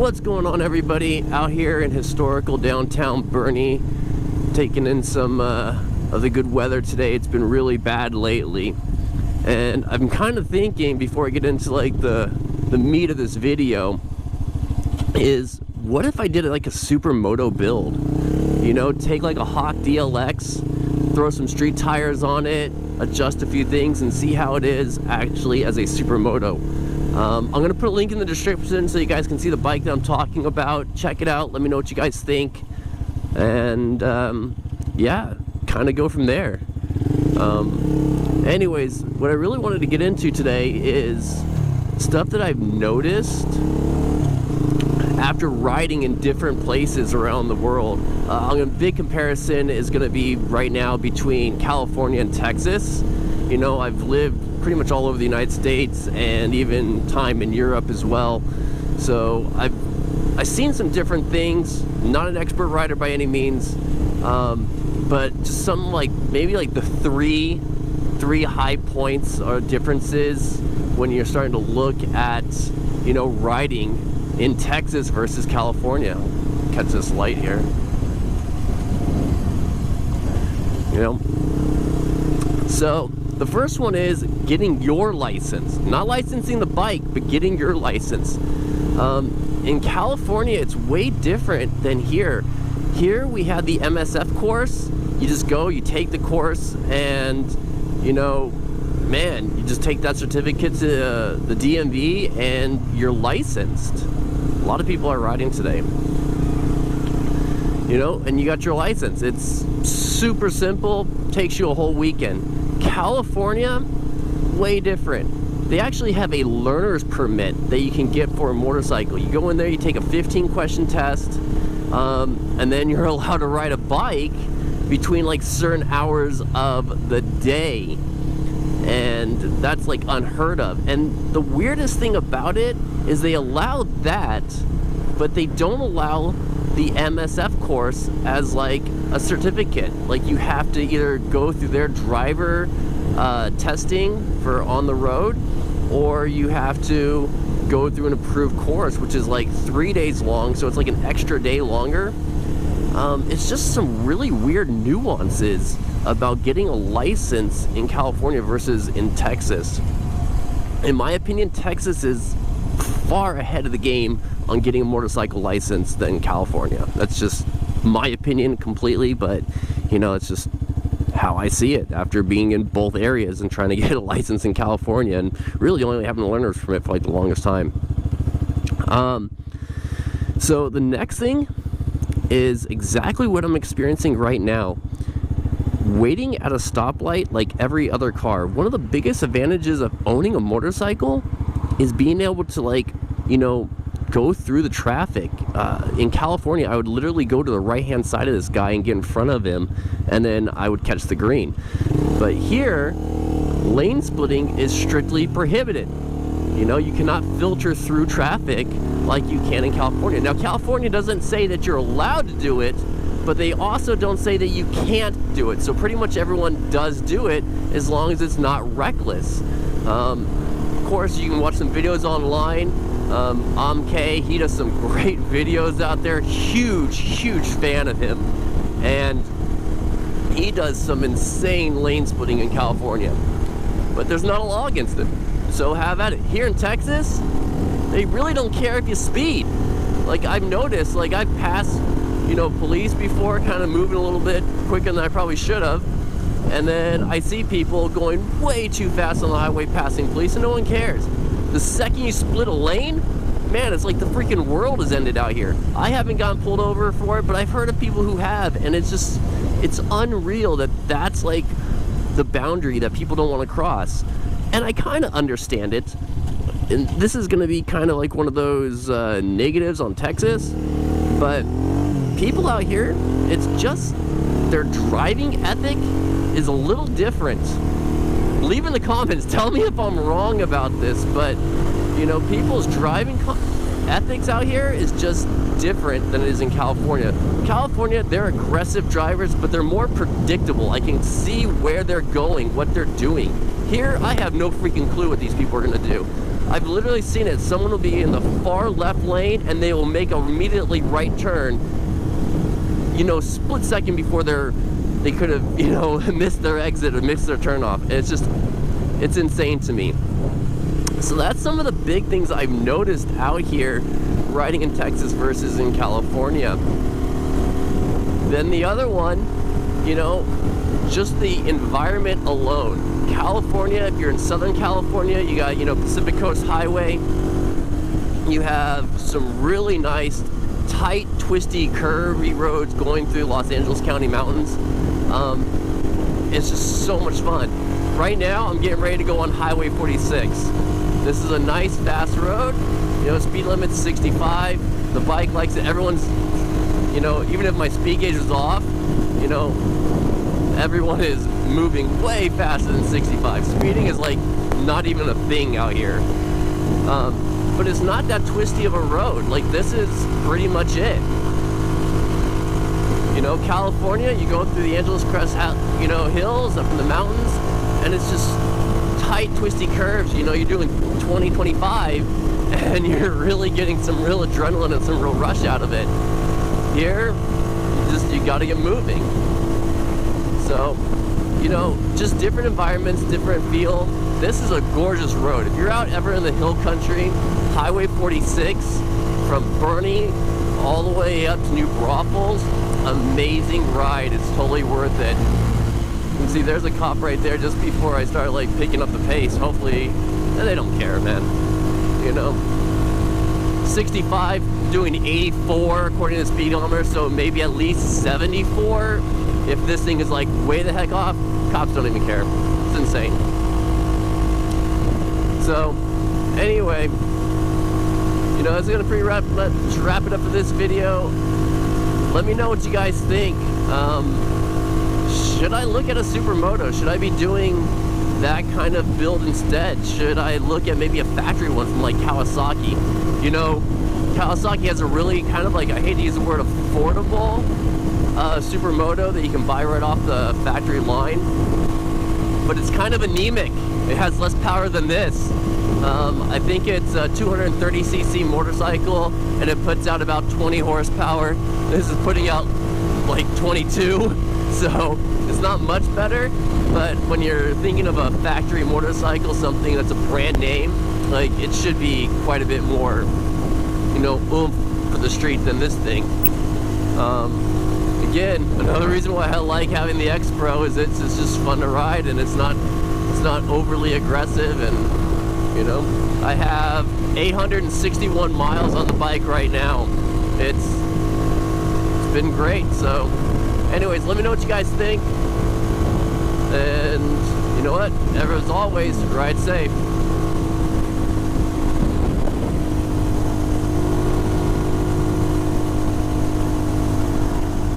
What's going on, everybody? Out here in historical downtown Boerne, taking in some of the good weather today. It's been really bad lately, and I'm kind of thinking, before I get into like the meat of this video, is what if I did like a Supermoto build? You know, take like a Hawk DLX, throw some street tires on it, adjust a few things, and see how it is actually as a Supermoto. I'm gonna put a link in the description so you guys can see the bike that I'm talking about. Check it out, let me know what you guys think, and yeah, kind of go from there. Anyways, what I really wanted to get into today is stuff that I've noticed after riding in different places around the world. A big comparison is going to be right now between California and Texas. You know, I've lived pretty much all over the United States and even time in Europe as well. So I've seen some different things. Not an expert rider by any means, but just some like maybe like the three high points or differences when you're starting to look at, you know, riding in Texas versus California. Catch this light here. You know? So the first one is getting your license. Not licensing the bike, but getting your license. In California, it's way different than here. Here we have the MSF course. You just go, you take the course, and you know, man, you just take that certificate to the DMV and you're licensed. A lot of people are riding today, you know, and you got your license. It's super simple, takes you a whole weekend. California, way different. They actually have a learner's permit that you can get for a motorcycle. You go in there, you take a 15-question test, and then you're allowed to ride a bike between like certain hours of the day. And that's like unheard of. And the weirdest thing about it is they allow that, but they don't allow the MSF course as like a certificate. Like you have to either go through their driver testing for on the road, or you have to go through an approved course, which is like 3 days long, so it's like an extra day longer. It's just some really weird nuances about getting a license in California versus in Texas. In my opinion, Texas is far ahead of the game on getting a motorcycle license than California. That's just my opinion completely, but you know, it's just how I see it after being in both areas and trying to get a license in California and really only having a learner's permit for like the longest time. So the next thing is exactly what I'm experiencing right now. Waiting at a stoplight like every other car. One of the biggest advantages of owning a motorcycle is being able to, like, you know, go through the traffic. In California, I would literally go to the right-hand side of this guy and get in front of him, and then I would catch the green. But here, lane splitting is strictly prohibited. You know, you cannot filter through traffic like you can in California. Now, California doesn't say that you're allowed to do it, but they also don't say that you can't do it. So pretty much everyone does do it as long as it's not reckless. Of course, you can watch some videos online. Amk, he does some great videos out there. Huge fan of him. And he does some insane lane splitting in California. But there's not a law against it. So have at it. Here in Texas, they really don't care if you speed. Like I've noticed, like I've passed, you know, police before, kind of moving a little bit quicker than I probably should have, and then I see people going way too fast on the highway passing police and no one cares. The second you split a lane, man, it's like the freaking world has ended out here. I haven't gotten pulled over for it, but I've heard of people who have, and it's just, it's unreal that that's like the boundary that people don't want to cross. And I kind of understand it, and this is going to be kind of like one of those negatives on Texas, but people out here, it's just their driving ethic is a little different. Leave in the comments, tell me if I'm wrong about this, but you know, people's driving ethics out here is just different than it is in California. California, they're aggressive drivers, but they're more predictable. I can see where they're going, what they're doing. Here, I have no freaking clue what these people are gonna do. I've literally seen it. Someone will be in the far left lane and they will make a immediately right turn, you know, split second before they could have, you know, missed their exit or missed their turn off. And it's insane to me. So that's some of the big things I've noticed out here riding in Texas versus in California. Then the other one, you know, just the environment alone. California, if you're in Southern California, you got, you know, Pacific Coast Highway. You have some really nice, tight, twisty, curvy roads going through Los Angeles County mountains. It's just so much fun. Right now, I'm getting ready to go on Highway 46. This is a nice, fast road. You know, speed limit's 65. The bike likes it. Everyone's, you know, even if my speed gauge is off, you know, everyone is moving way faster than 65. Speeding is like not even a thing out here. But it's not that twisty of a road. Like, this is pretty much it. You know, California, you go through the Angeles Crest, you know, hills up in the mountains, and it's just tight, twisty curves. You know, you're doing 20, 25, and you're really getting some real adrenaline and some real rush out of it. Here, you gotta get moving. So, you know, just different environments, different feel. This is a gorgeous road. If you're out ever in the hill country, Highway 46 from Bernie all the way up to New Braunfels, amazing ride. It's totally worth it. You can see there's a cop right there just before I start like picking up the pace. Hopefully, and they don't care, man. You know, 65 doing 84 according to the speedometer, so maybe at least 74. If this thing is like way the heck off, cops don't even care. It's insane. So, anyway, you know, that's gonna wrap it up for this video. Let me know what you guys think. Should I look at a Supermoto? Should I be doing that kind of build instead? Should I look at maybe a factory one from like Kawasaki? You know, Kawasaki has a really kind of like, I hate to use the word affordable Supermoto that you can buy right off the factory line, but it's kind of anemic. It has less power than this. I think it's a 230cc motorcycle and it puts out about 20 horsepower. This is putting out like 22, so it's not much better. But when you're thinking of a factory motorcycle, something that's a brand name, like, it should be quite a bit more, you know, oomph for the street than this thing. Again, another reason why I like having the X Pro is it's just fun to ride, and it's not overly aggressive. And you know, I have 861 miles on the bike right now. It's been great. So anyways, let me know what you guys think, and you know what, as always, ride safe.